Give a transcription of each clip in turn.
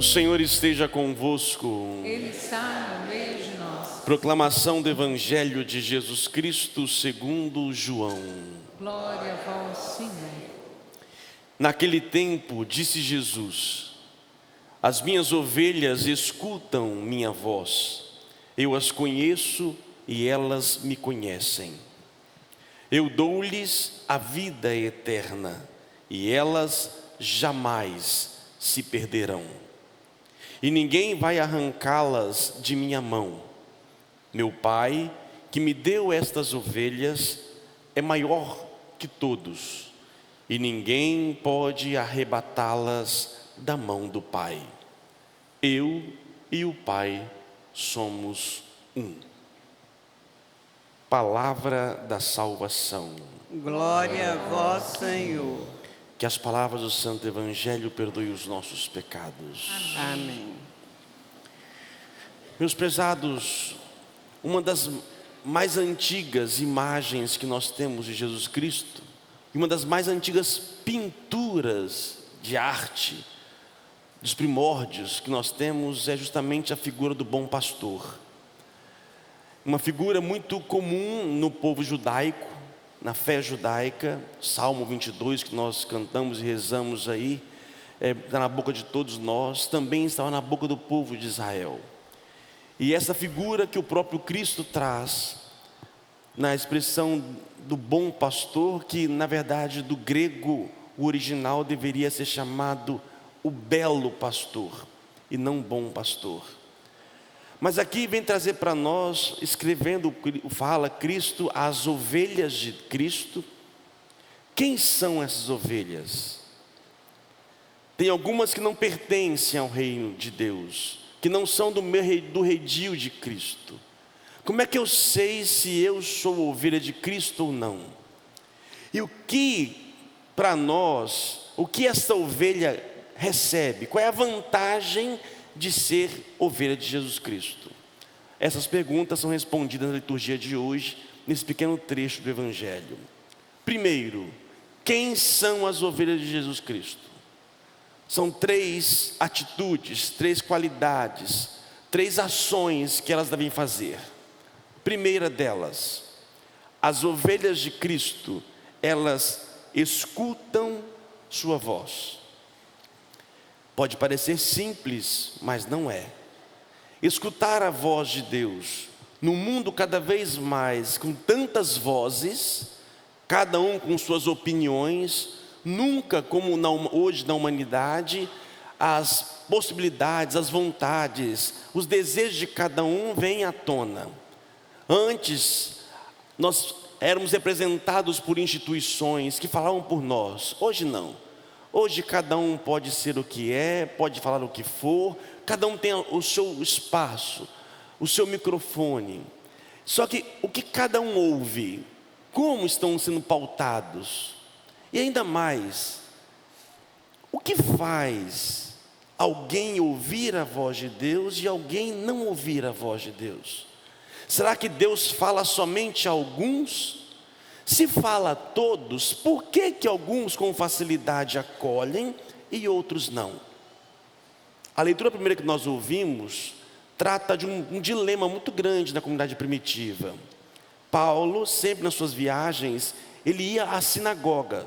O Senhor esteja convosco. Ele está no meio de nós. Proclamação do Evangelho de Jesus Cristo segundo João. Glória a vós, Senhor. Naquele tempo, disse Jesus: as minhas ovelhas escutam minha voz. Eu as conheço e elas me conhecem. Eu dou-lhes a vida eterna e elas jamais se perderão. E ninguém vai arrancá-las de minha mão. Meu Pai, que me deu estas ovelhas, é maior que todos, e ninguém pode arrebatá-las da mão do Pai. Eu e o Pai somos um. Palavra da salvação. Glória a vós, Senhor. Que as palavras do Santo Evangelho perdoem os nossos pecados. Amém. Meus prezados, uma das mais antigas imagens que nós temos de Jesus Cristo, e uma das mais antigas pinturas de arte, dos primórdios que nós temos, é justamente a figura do bom pastor. Uma figura muito comum no povo judaico, na fé judaica. Salmo 22, que nós cantamos e rezamos aí, está na boca de todos nós, também estava na boca do povo de Israel. E essa figura que o próprio Cristo traz, na expressão do bom pastor, que na verdade do grego, o original deveria ser chamado o belo pastor, e não bom pastor. Mas aqui vem trazer para nós, escrevendo, fala Cristo, as ovelhas de Cristo. Quem são essas ovelhas? Tem algumas que não pertencem ao reino de Deus, que não são do redil de Cristo. Como é que eu sei se eu sou ovelha de Cristo ou não? E o que, para nós, o que essa ovelha recebe? Qual é a vantagem de ser ovelha de Jesus Cristo? Essas perguntas são respondidas na liturgia de hoje, nesse pequeno trecho do Evangelho. Primeiro, quem são as ovelhas de Jesus Cristo? São 3 atitudes, 3 qualidades, 3 ações que elas devem fazer. Primeira delas, as ovelhas de Cristo, elas escutam sua voz. Pode parecer simples, mas não é. Escutar a voz de Deus, no mundo cada vez mais, com tantas vozes, cada um com suas opiniões, nunca como hoje na humanidade, as possibilidades, as vontades, os desejos de cada um vêm à tona. Antes, nós éramos representados por instituições que falavam por nós. Hoje não. Hoje cada um pode ser o que é, pode falar o que for, cada um tem o seu espaço, o seu microfone. Só que o que cada um ouve, como estão sendo pautados? E ainda mais, o que faz alguém ouvir a voz de Deus e alguém não ouvir a voz de Deus? Será que Deus fala somente a alguns? Se fala a todos, por que alguns com facilidade acolhem e outros não? A leitura primeira que nós ouvimos trata de um dilema muito grande na comunidade primitiva. Paulo, sempre nas suas viagens, ele ia à sinagoga,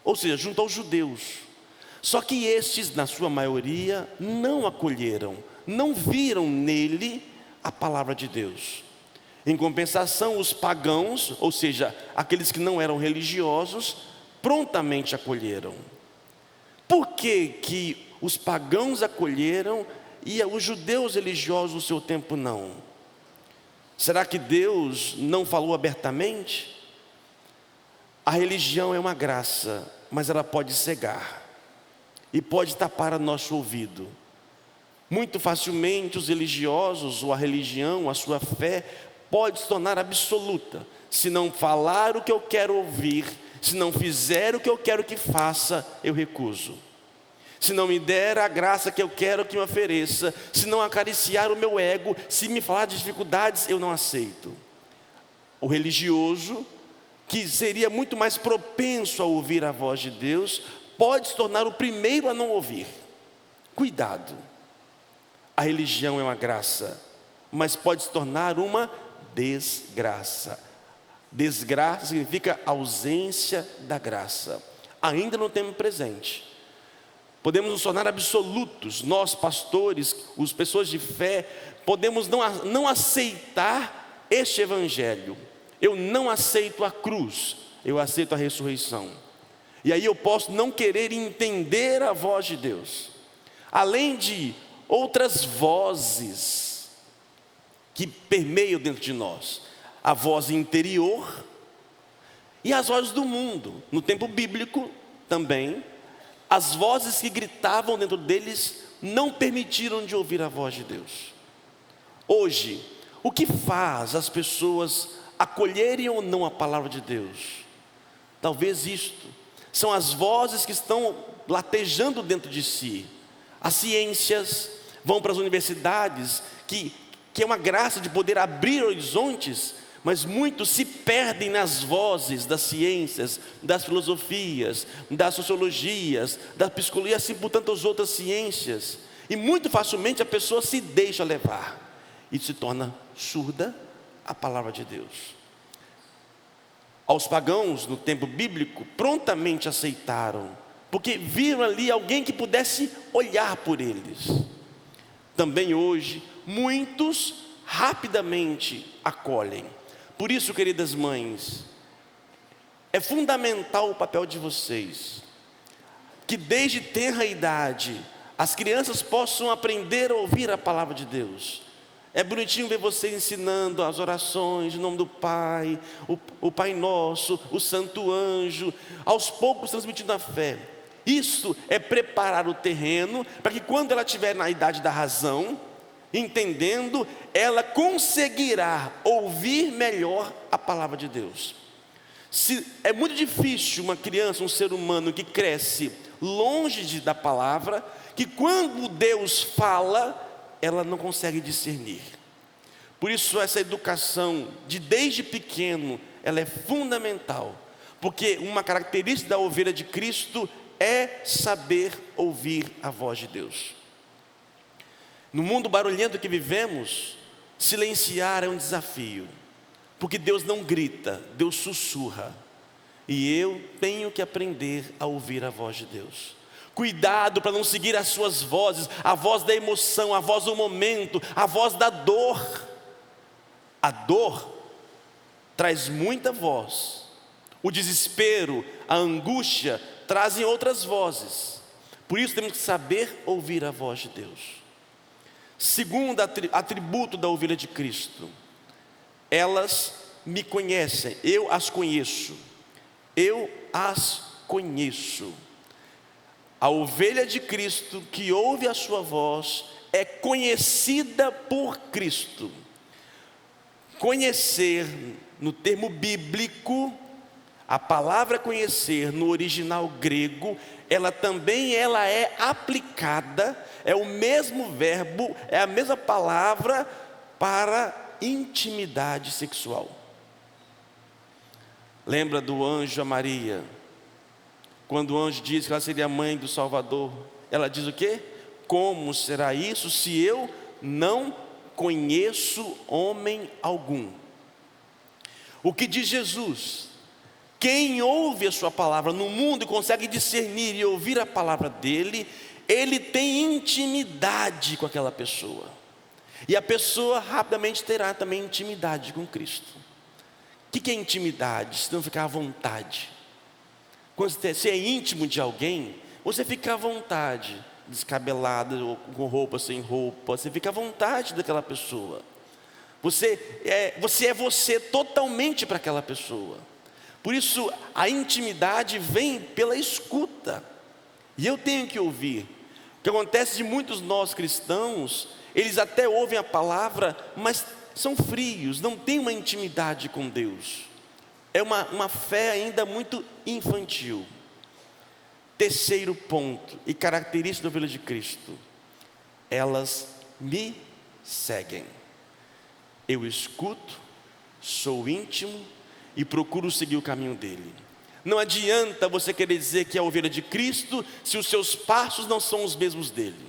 ou seja, junto aos judeus. Só que estes, na sua maioria, não acolheram, não viram nele a palavra de Deus. Em compensação, os pagãos, ou seja, aqueles que não eram religiosos, prontamente acolheram. Por que os pagãos acolheram e os judeus religiosos no seu tempo não? Será que Deus não falou abertamente? A religião é uma graça, mas ela pode cegar e pode tapar o nosso ouvido. Muito facilmente os religiosos, ou a religião, a sua fé, pode se tornar absoluta. Se não falar o que eu quero ouvir, se não fizer o que eu quero que faça, eu recuso. Se não me der a graça que eu quero que me ofereça, se não acariciar o meu ego, se me falar de dificuldades, eu não aceito. O religioso, que seria muito mais propenso a ouvir a voz de Deus, pode se tornar o primeiro a não ouvir. Cuidado. a religião é uma graça, mas pode se tornar uma desgraça. Desgraça significa ausência da graça, ainda no tempo presente. Podemos nos tornar absolutos, nós pastores, as pessoas de fé, podemos não aceitar este evangelho. Eu não aceito a cruz, eu aceito a ressurreição. E aí eu posso não querer entender a voz de Deus, além de outras vozes que permeiam dentro de nós, a voz interior e as vozes do mundo. No tempo bíblico também, as vozes que gritavam dentro deles não permitiram de ouvir a voz de Deus. Hoje, o que faz as pessoas acolherem ou não a palavra de Deus? Talvez isto, são as vozes que estão latejando dentro de si. As ciências vão para as universidades, que é uma graça de poder abrir horizontes, mas muitos se perdem nas vozes das ciências, das filosofias, das sociologias, da psicologia, assim por tantas outras ciências. E muito facilmente a pessoa se deixa levar e se torna surda à palavra de Deus. Aos pagãos, no tempo bíblico, prontamente aceitaram, porque viram ali alguém que pudesse olhar por eles. Também hoje, muitos rapidamente acolhem. Por isso, queridas mães, é fundamental o papel de vocês, que desde tenra idade, as crianças possam aprender a ouvir a palavra de Deus. É bonitinho ver vocês ensinando as orações em nome do Pai, o Pai Nosso, o Santo Anjo, aos poucos transmitindo a fé. Isso é preparar o terreno para que quando ela estiver na idade da razão, entendendo, ela conseguirá ouvir melhor a palavra de Deus. É muito difícil uma criança, um ser humano que cresce longe da palavra, que quando Deus fala, ela não consegue discernir. Por isso essa educação desde pequeno, ela é fundamental, porque uma característica da ovelha de Cristo é saber ouvir a voz de Deus. No mundo barulhento que vivemos, silenciar é um desafio, porque Deus não grita, Deus sussurra, e eu tenho que aprender a ouvir a voz de Deus. Cuidado para não seguir as suas vozes, a voz da emoção, a voz do momento, a voz da dor. A dor traz muita voz, o desespero, a angústia trazem outras vozes. Por isso temos que saber ouvir a voz de Deus. Segundo atributo da ovelha de Cristo, elas me conhecem, eu as conheço. Eu as conheço. A ovelha de Cristo que ouve a sua voz é conhecida por Cristo. Conhecer, no termo bíblico, a palavra conhecer no original grego, ela é aplicada, é o mesmo verbo, é a mesma palavra para intimidade sexual. Lembra do anjo a Maria? Quando o anjo diz que ela seria a mãe do Salvador, ela diz o quê? Como será isso se eu não conheço homem algum? O que diz Jesus? Quem ouve a sua palavra no mundo e consegue discernir e ouvir a palavra dele, ele tem intimidade com aquela pessoa. E a pessoa rapidamente terá também intimidade com Cristo. O que é intimidade? Se não ficar à vontade. Quando você é íntimo de alguém, você fica à vontade, descabelado, ou com roupa, sem roupa, você fica à vontade daquela pessoa. Você é você totalmente para aquela pessoa. Por isso, a intimidade vem pela escuta. E eu tenho que ouvir. O que acontece de muitos nós cristãos, eles até ouvem a palavra, mas são frios, não têm uma intimidade com Deus. É uma fé ainda muito infantil. Terceiro ponto, e característica da ovelha de Cristo: elas me seguem. Eu escuto, sou íntimo e procuro seguir o caminho dele. Não adianta você querer dizer que é a ovelha de Cristo se os seus passos não são os mesmos dele.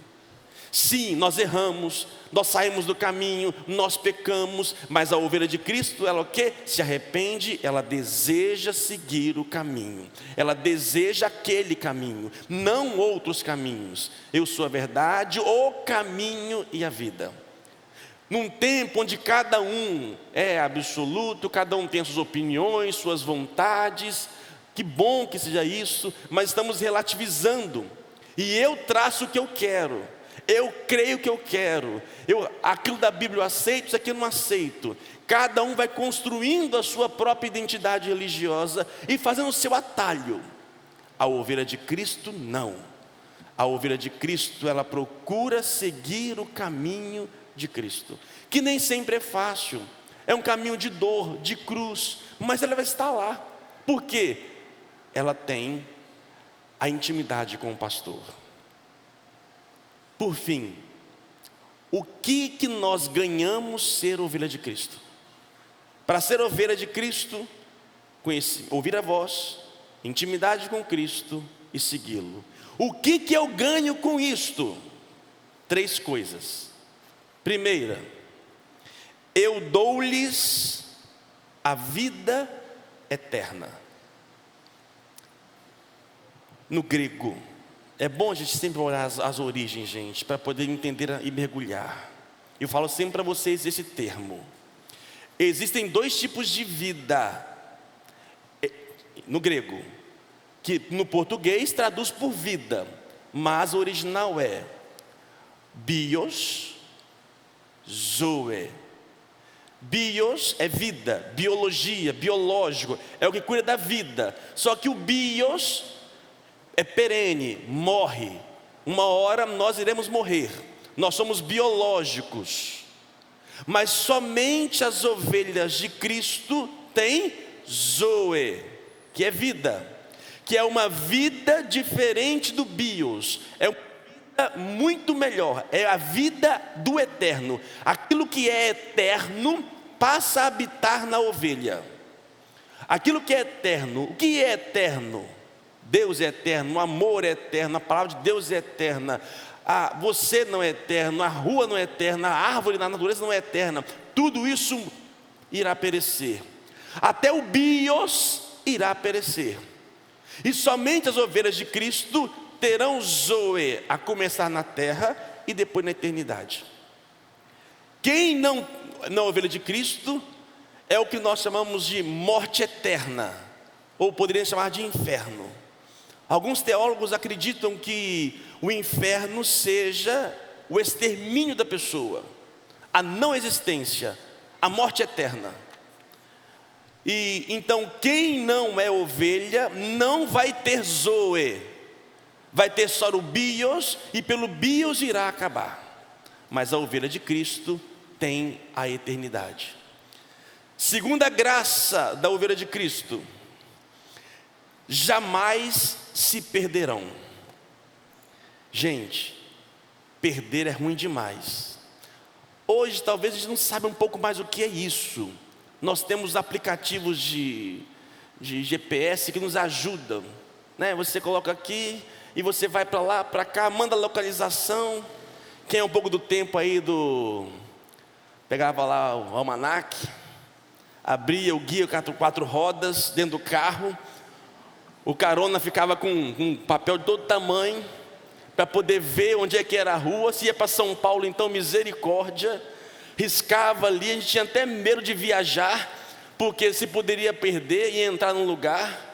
Sim, nós erramos, nós saímos do caminho, nós pecamos, mas a ovelha de Cristo, ela o quê? Se arrepende, ela deseja seguir o caminho, ela deseja aquele caminho, não outros caminhos. Eu sou a verdade, o caminho e a vida. Num tempo onde cada um é absoluto, cada um tem suas opiniões, suas vontades, que bom que seja isso, mas estamos relativizando, e eu traço o que eu quero. Eu creio que eu quero, aquilo da Bíblia eu aceito, isso aqui eu não aceito. Cada um vai construindo a sua própria identidade religiosa e fazendo o seu atalho. A ovelha de Cristo não. A ovelha de Cristo, ela procura seguir o caminho de Cristo, que nem sempre é fácil, é um caminho de dor, de cruz, mas ela vai estar lá. Por quê? Ela tem a intimidade com o pastor. Por fim, o que nós ganhamos ser ovelha de Cristo? Para ser ovelha de Cristo, ouvir a voz, intimidade com Cristo e segui-lo. O que eu ganho com isto? 3 coisas. Primeira, eu dou-lhes a vida eterna. No grego, é bom a gente sempre olhar as origens, gente, para poder entender e mergulhar. Eu falo sempre para vocês esse termo. Existem 2 tipos de vida no grego, que no português traduz por vida, mas o original é bios, zoe. Bios é vida, biologia, biológico, é o que cuida da vida. Só que o bios é perene, morre. Uma hora nós iremos morrer. Nós somos biológicos. Mas somente as ovelhas de Cristo têm zoe, que é vida, que é uma vida diferente do bios. É uma vida muito melhor, é a vida do eterno. Aquilo que é eterno passa a habitar na ovelha. Aquilo que é eterno, o que é eterno? Deus é eterno, o amor é eterno, a palavra de Deus é eterna. Você não é eterno, a rua não é eterna, a árvore na natureza não é eterna. Tudo isso irá perecer. Até o bios irá perecer. E somente as ovelhas de Cristo terão zoe, a começar na terra e depois na eternidade. Quem não é ovelha de Cristo é o que nós chamamos de morte eterna, ou poderíamos chamar de inferno. Alguns teólogos acreditam que o inferno seja o extermínio da pessoa, a não existência, a morte eterna. E então quem não é ovelha não vai ter zoe, vai ter só o bios, e pelo bios irá acabar. Mas a ovelha de Cristo tem a eternidade. Segunda graça da ovelha de Cristo: jamais se perderão. Gente, perder é ruim demais. Hoje talvez a gente não saiba um pouco mais o que é isso. Nós temos aplicativos de GPS que nos ajudam, né? Você coloca aqui e você vai para lá, para cá, manda a localização. Quem é um pouco do tempo aí pegava lá o almanac, abria o guia 4 rodas dentro do carro. O carona ficava com um papel de todo tamanho para poder ver onde é que era a rua. Se ia para São Paulo, então misericórdia, riscava ali. A gente tinha até medo de viajar, porque se poderia perder e entrar num lugar.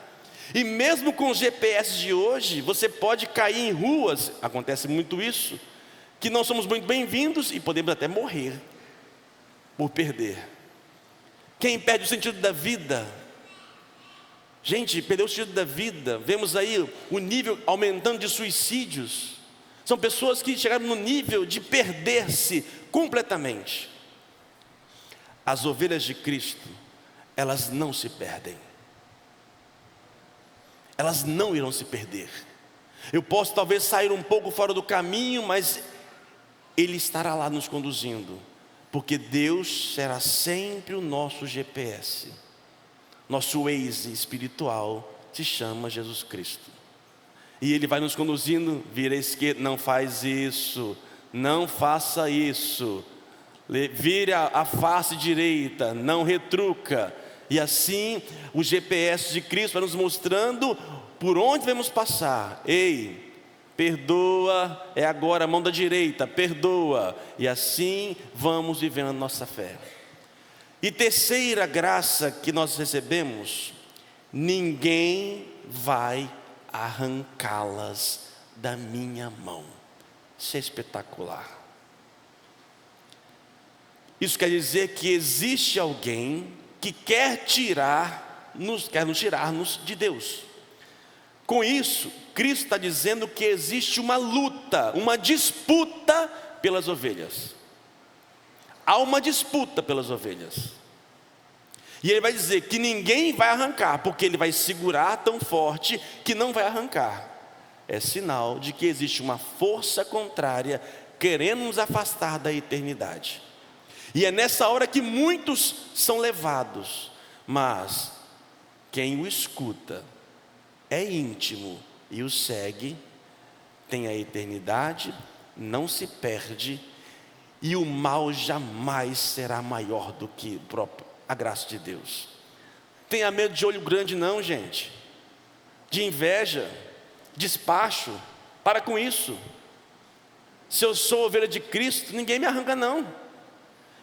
E mesmo com os GPS de hoje, você pode cair em ruas, acontece muito isso, que não somos muito bem-vindos e podemos até morrer por perder. Quem perde o sentido da vida, gente, perdeu o sentido da vida. Vemos aí o nível aumentando de suicídios. São pessoas que chegaram no nível de perder-se completamente. As ovelhas de Cristo, elas não se perdem. Elas não irão se perder. Eu posso talvez sair um pouco fora do caminho, mas Ele estará lá nos conduzindo, porque Deus será sempre o nosso GPS. Nosso Waze espiritual se chama Jesus Cristo. E Ele vai nos conduzindo, vira à esquerda, não faz isso, não faça isso. Vire a face direita, não retruca. E assim o GPS de Cristo vai nos mostrando por onde devemos passar. Ei, perdoa, é agora a mão da direita, perdoa. E assim vamos vivendo a nossa fé. E terceira graça que nós recebemos: ninguém vai arrancá-las da minha mão. Isso é espetacular. Isso quer dizer que existe alguém que quer nos tirar-nos de Deus. Com isso, Cristo está dizendo que existe uma luta, uma disputa pelas ovelhas. Há uma disputa pelas ovelhas. E ele vai dizer que ninguém vai arrancar, porque ele vai segurar tão forte que não vai arrancar. É sinal de que existe uma força contrária querendo nos afastar da eternidade. E é nessa hora que muitos são levados, mas quem o escuta é íntimo e o segue, tem a eternidade, não se perde, e o mal jamais será maior do que a graça de Deus. Tenha medo de olho grande não, gente, de inveja, despacho. Para com isso. Se eu sou ovelha de Cristo, ninguém me arranca não.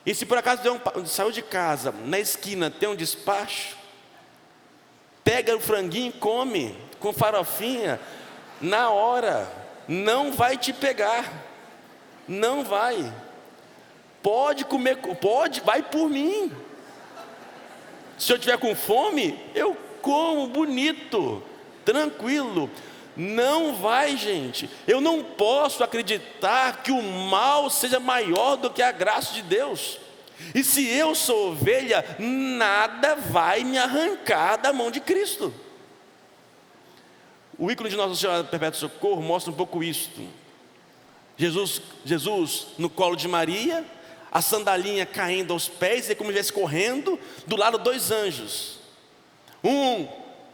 E se por acaso saiu de casa, na esquina tem um despacho, pega o franguinho e come com farofinha na hora. Não vai te pegar. Não vai. Pode comer, pode, vai por mim. Se eu tiver com fome, eu como bonito, tranquilo. Não vai, gente. Eu não posso acreditar que o mal seja maior do que a graça de Deus. E se eu sou ovelha, nada vai me arrancar da mão de Cristo. O ícone de Nossa Senhora do Perpétuo Socorro mostra um pouco isto. Jesus no colo de Maria, a sandalinha caindo aos pés, e como ele estivesse correndo, do lado 2 anjos. Um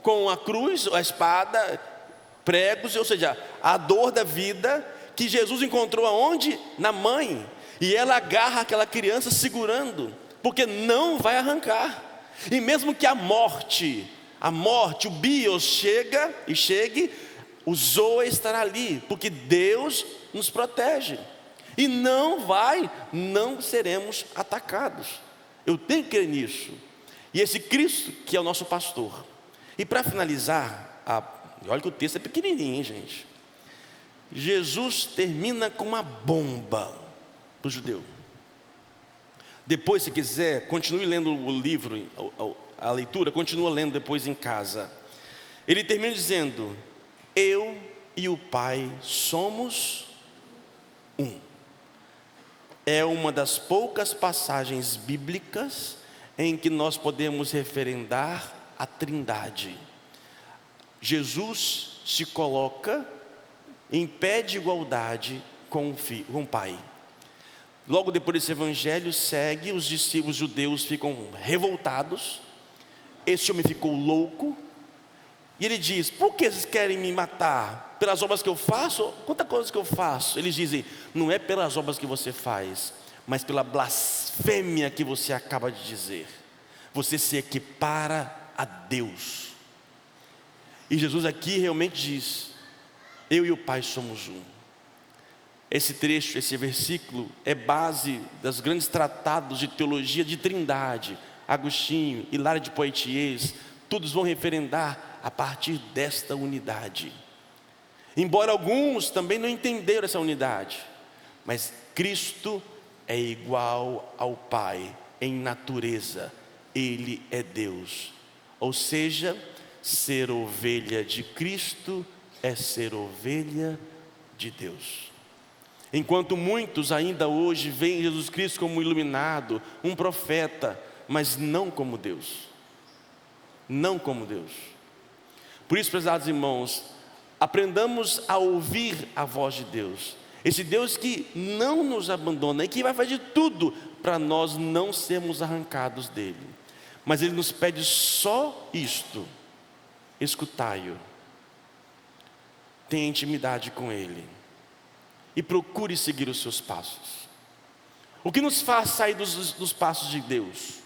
com a cruz, a espada, pregos, ou seja, a dor da vida, que Jesus encontrou aonde? Na mãe. E ela agarra aquela criança segurando, porque não vai arrancar. E mesmo que a morte, o bios chegue, o zoe estará ali, porque Deus nos protege. E não seremos atacados. Eu tenho que crer nisso. E esse Cristo que é o nosso pastor. E para finalizar, olha que o texto é pequenininho, hein, gente. Jesus termina com uma bomba para o judeu. Depois, se quiser, continue lendo o livro, a leitura, continua lendo depois em casa. Ele termina dizendo: eu e o Pai somos um. É uma das poucas passagens bíblicas em que nós podemos referendar a Trindade. Jesus se coloca em pé de igualdade com o Pai. Logo depois desse evangelho segue, os discípulos judeus ficam revoltados. Esse homem ficou louco. E ele diz: por que vocês querem me matar? Pelas obras que eu faço? Quanta coisa que eu faço? Eles dizem: não é pelas obras que você faz, mas pela blasfêmia que você acaba de dizer. Você se equipara a Deus. E Jesus aqui realmente diz: eu e o Pai somos um. Esse trecho, esse versículo é base dos grandes tratados de teologia de Trindade. Agostinho, Hilário de Poitiers, todos vão referendar a partir desta unidade. Embora alguns também não entenderam essa unidade, mas Cristo é igual ao Pai em natureza. Ele é Deus. Ou seja, ser ovelha de Cristo é ser ovelha de Deus. Enquanto muitos ainda hoje veem Jesus Cristo como um iluminado, um profeta, mas não como Deus. Não como Deus. Por isso, prezados irmãos, aprendamos a ouvir a voz de Deus. Esse Deus que não nos abandona e que vai fazer tudo para nós não sermos arrancados dele. Mas ele nos pede só isto: escutai-o. Tenha intimidade com ele. e procure seguir os seus passos. O que nos faz sair dos passos de Deus?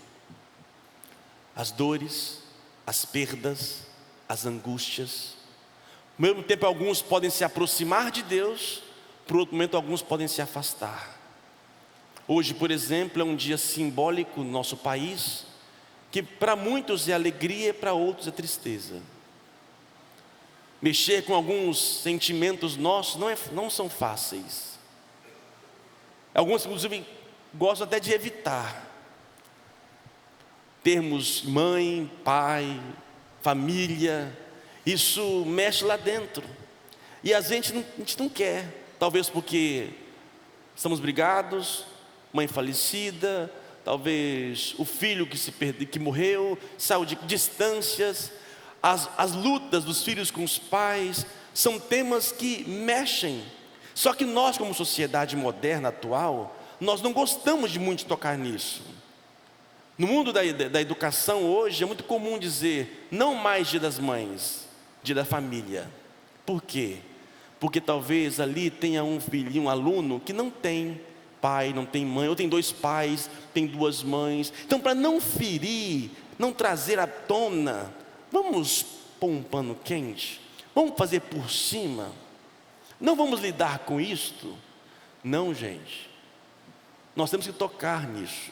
As dores, as perdas, as angústias. Ao mesmo tempo, alguns podem se aproximar de Deus, por outro momento, alguns podem se afastar. Hoje, por exemplo, é um dia simbólico no nosso país, que para muitos é alegria, para outros é tristeza. Mexer com alguns sentimentos nossos não são fáceis. Alguns, inclusive, gostam até de evitar. Termos mãe, pai, família, isso mexe lá dentro. E a gente não quer, talvez porque estamos brigados, mãe falecida, talvez o filho que morreu, saúde, distâncias, as lutas dos filhos com os pais, são temas que mexem. Só que nós, como sociedade moderna atual, nós não gostamos de muito tocar nisso. No mundo da educação hoje é muito comum dizer, não mais dia das mães, dia da família. Por quê? Porque talvez ali tenha um filhinho, um aluno que não tem pai, não tem mãe, ou tem 2 pais, tem 2 mães. Então, para não ferir, não trazer à tona, vamos pôr um pano quente, vamos fazer por cima, não vamos lidar com isto. Não, gente, nós temos que tocar nisso,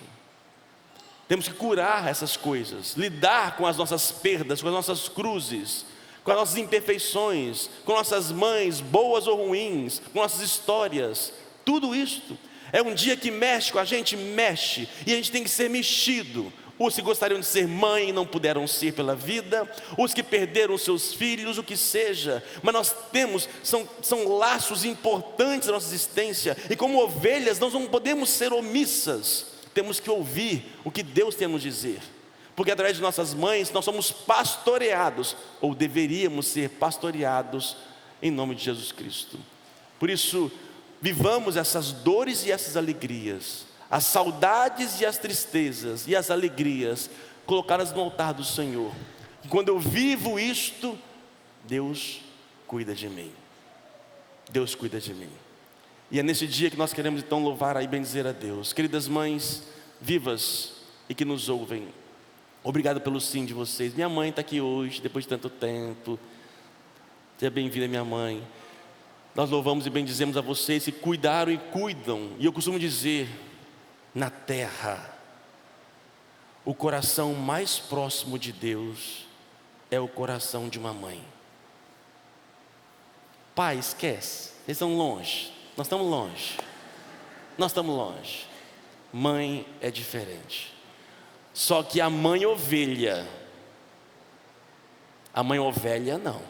temos que curar essas coisas, lidar com as nossas perdas, com as nossas cruzes, com as nossas imperfeições, com nossas mães, boas ou ruins, com nossas histórias. Tudo isto é um dia que mexe com a gente, mexe, e a gente tem que ser mexido. Os que gostariam de ser mãe e não puderam ser pela vida, os que perderam seus filhos, o que seja. Mas nós temos, são laços importantes da nossa existência, e como ovelhas nós não podemos ser omissas. Temos que ouvir o que Deus tem a nos dizer, porque através de nossas mães nós somos pastoreados, ou deveríamos ser pastoreados, em nome de Jesus Cristo. Por isso, vivamos essas dores e essas alegrias, as saudades e as tristezas e as alegrias, colocadas no altar do Senhor. E quando eu vivo isto, Deus cuida de mim. Deus cuida de mim. E é nesse dia que nós queremos então louvar e bendizer a Deus. Queridas mães vivas e que nos ouvem, obrigado pelo sim de vocês. Minha mãe está aqui hoje, depois de tanto tempo. Seja bem-vinda, minha mãe. Nós louvamos e bendizemos a vocês que cuidaram e cuidam. E eu costumo dizer, na terra, o coração mais próximo de Deus é o coração de uma mãe. Pai, esquece, eles estão longe. Nós estamos longe. Nós estamos longe. Mãe é diferente. Só que a mãe ovelha não.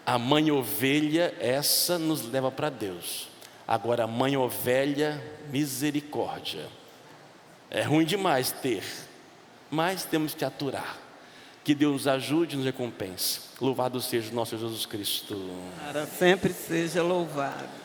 A mãe ovelha, essa nos leva para Deus. Agora a mãe ovelha, misericórdia. É ruim demais ter, mas temos que aturar. Que Deus nos ajude e nos recompense. Louvado seja o nosso Jesus Cristo. Para sempre seja louvado.